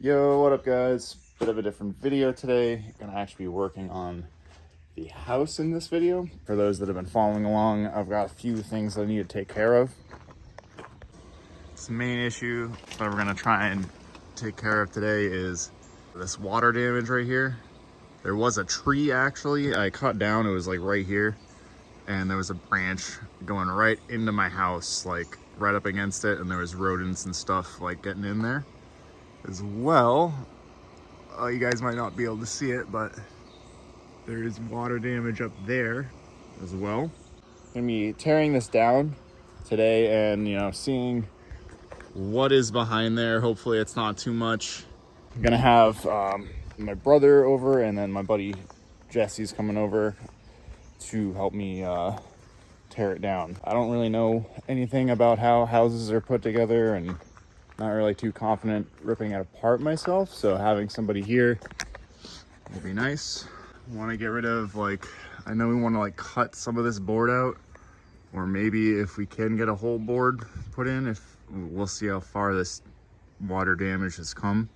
Yo, what up guys? Bit of a different video today. Gonna actually be working on the house in this video. For those that have been following along, I've got a few things I need to take care of. The main issue that we're gonna try and take care of today is this water damage right here. There was a tree actually I cut down, it was like right here, and there was a branch going right into my house, like right up against it, and there was rodents and stuff like getting in there as well. You guys might not be able to see it, but there is water damage up there as well. I'm gonna be tearing this down today and seeing what is behind there. Hopefully it's not too much. I'm gonna have my brother over, and then my buddy Jesse's coming over to help me tear it down. I don't really know anything about how houses are put together, and not really too confident ripping it apart myself, so having somebody here will be nice. I want to get rid of, I know we want to cut some of this board out, or maybe if we can get a whole board put in, we'll see how far this water damage has come.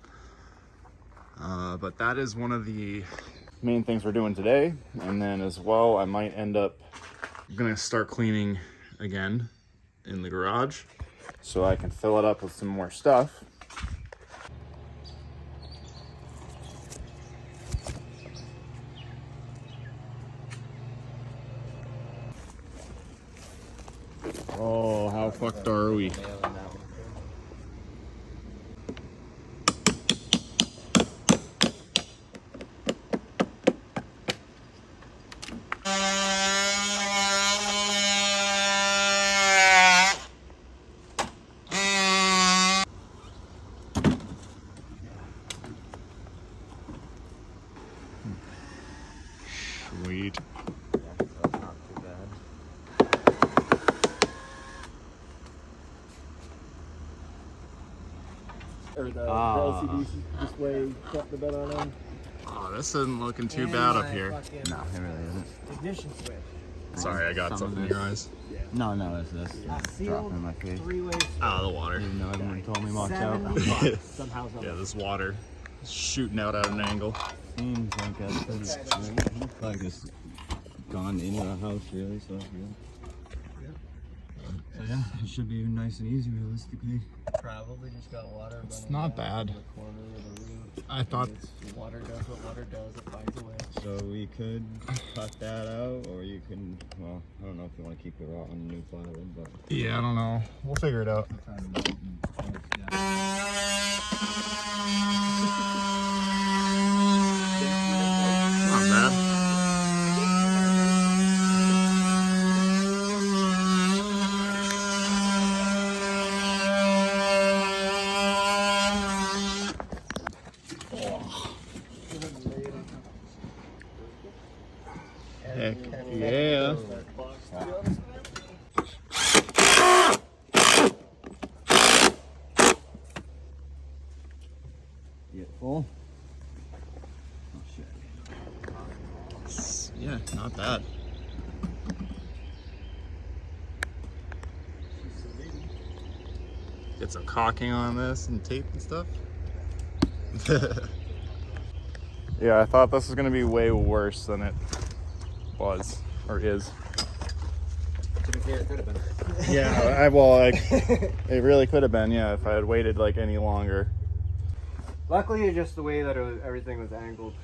But that is one of the main things we're doing today. And then as well, I might end up gonna start cleaning again in the garage so I can fill it up with some more stuff. Oh, how fucked are we? Sweet. Or the LCD display kept the bed on them. Oh, this isn't looking too bad up here. No, it really isn't. Ignition switch. Sorry, I got something in your eyes. Yeah. No, it's this. Dropping in my face. Three-way Out of the water. Even though everyone told me watch out. $70 somehow. Yeah, this water is shooting out at an angle. Seems like that's probably just gone into the house, really. So yeah, it should be nice and easy, realistically. Probably just got water. It's not bad. In the corner of the roof. I thought Water does what water does. It finds a way. So we could cut that out, or you can. Well, I don't know if you want to keep it raw on the new plywood, but yeah, I don't know. We'll figure it out. Not bad. Heck yeah. get full. Oh shit. Yeah, not bad. Get some caulking on this and tape and stuff. Yeah, I thought this was gonna be way worse than it was or is. To be fair, it could have been. Yeah, it really could have been, yeah, if I had waited any longer. Luckily, it's just the way that everything was angled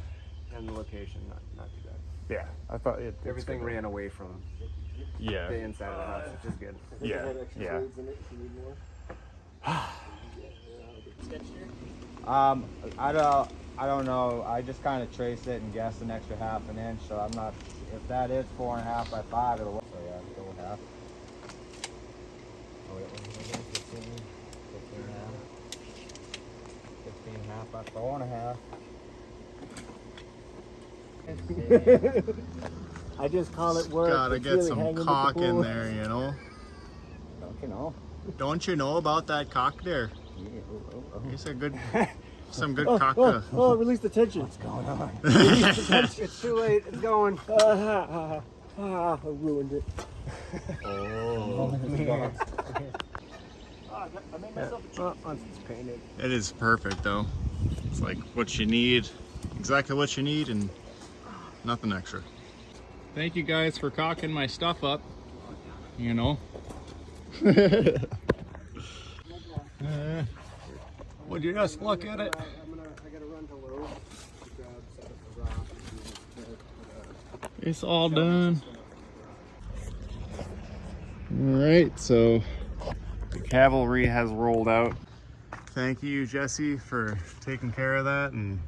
and the location. Not too bad. Yeah, I thought Everything ran away from Yeah, the inside of the house, which is good. yeah, yeah. I don't know. I just kind of traced it and guessed an extra ½ an inch. So I'm not. If that is 4.5 by 5, it'll work. So yeah, go with half. Oh, wait, what was it? 15.5 by 4.5. I just call it work. Gotta It's get really some hanging with the caulk in pool. there, you know. Don't you know? Don't you know about that caulk there? Yeah. It's a good, some good Oh, caulk. oh, release the tension. What's going on? It's too late. It's going. I ruined it. Oh. I made myself a once it's painted. It is perfect though. It's like what you need, exactly what you need, and nothing extra. Thank you guys for cocking my stuff up, you know. Would you just look at it? I gotta run to Lowe's to grab set up the rock. It's all done. All right, so the cavalry has rolled out. Thank you, Jesse, for taking care of that, and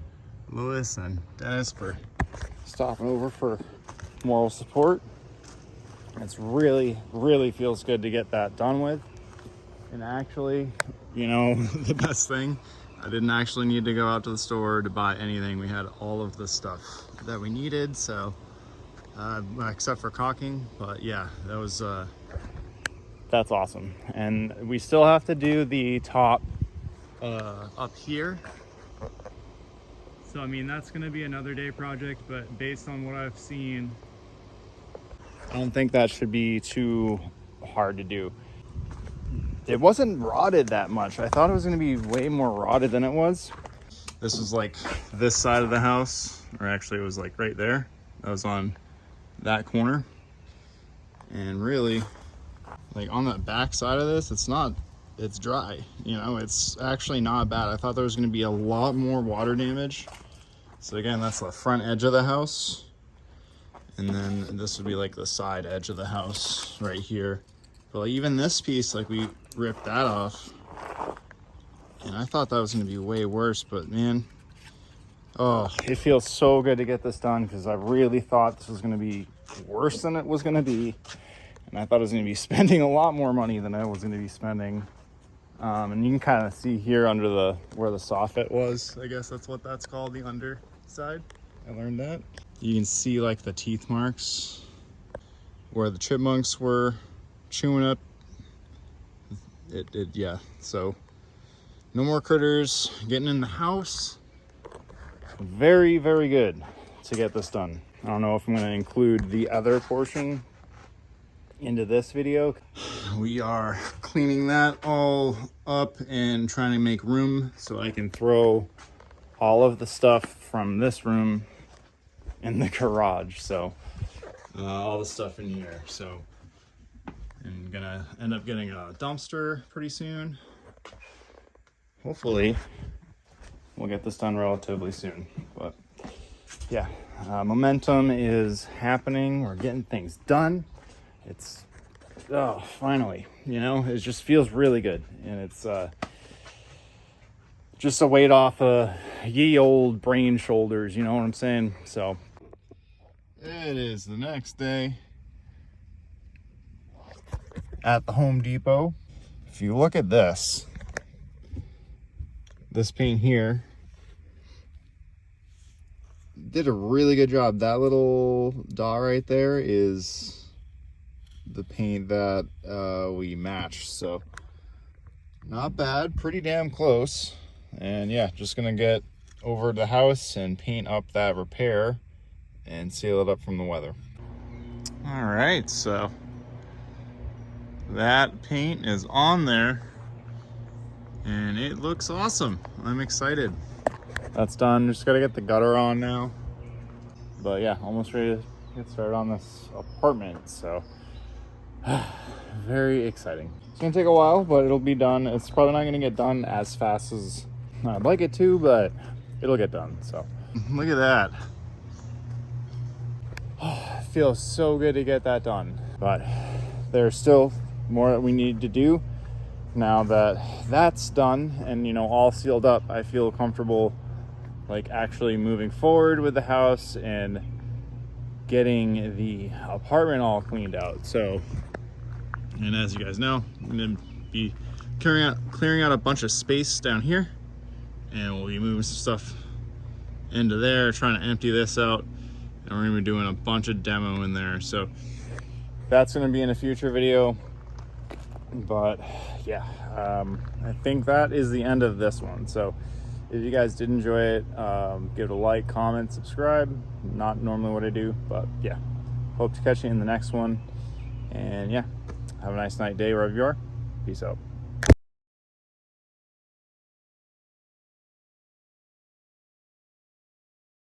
Lewis and Dennis for stopping over for moral support. It's really feels good to get that done with. And actually, you know, the best thing, I didn't actually need to go out to the store to buy anything. We had all of the stuff that we needed, so except for caulking. But yeah, that was that's awesome. And we still have to do the top up here. So I mean, that's gonna be another day project, but based on what I've seen, I don't think that should be too hard to do. It wasn't rotted that much. I thought it was gonna be way more rotted than it was. This was like this side of the house, or actually it was like right there. That was on that corner. And really, like on the back side of this, it's dry. You know, it's actually not bad. I thought there was gonna be a lot more water damage. So again, that's the front edge of the house. And then this would be like the side edge of the house right here. But like even this piece, like we ripped that off. And I thought that was gonna be way worse, but man, oh, it feels so good to get this done because I really thought this was gonna be worse than it was gonna be. And I thought I was gonna be spending a lot more money than I was gonna be spending. And you can kind of see here under where the soffit was. I guess that's what that's called, the underside. I learned that. You can see like the teeth marks where the chipmunks were chewing up. Yeah, so no more critters getting in the house. Very good to get this done. I don't know if I'm going to include the other portion into this video. We are cleaning that all up and trying to make room so I can throw all of the stuff from this room in the garage. So all the stuff in here. So I'm gonna end up getting a dumpster pretty soon. Hopefully we'll get this done relatively soon. But yeah, momentum is happening. We're getting things done. It's finally, you know, it just feels really good. And it's just a weight off ye old brain shoulders, you know what I'm saying? So it is the next day at the Home Depot. If you look at this paint here, did a really good job. That little dot right there is the paint that we matched, so not bad, pretty damn close. And yeah, just gonna get over to the house and paint up that repair and seal it up from the weather. All right, so that paint is on there and it looks awesome. I'm excited. That's done. Just gotta get the gutter on now. But yeah, almost ready to get started on this apartment. So very exciting. It's gonna take a while, but it'll be done. It's probably not gonna get done as fast as I'd like it to, but it'll get done. So look at that. It feels so good to get that done, but there's still more that we need to do. Now that that's done and, you know, all sealed up, I feel comfortable like actually moving forward with the house and getting the apartment all cleaned out. So, and as you guys know, I'm gonna be clearing out a bunch of space down here, and we'll be moving some stuff into there, trying to empty this out, and we're gonna be doing a bunch of demo in there. So that's gonna be in a future video. But yeah, I think that is the end of this one. So if you guys did enjoy it, give it a like, comment, subscribe. Not normally what I do, but yeah, hope to catch you in the next one. And yeah, have a nice night, day, wherever you are. Peace out.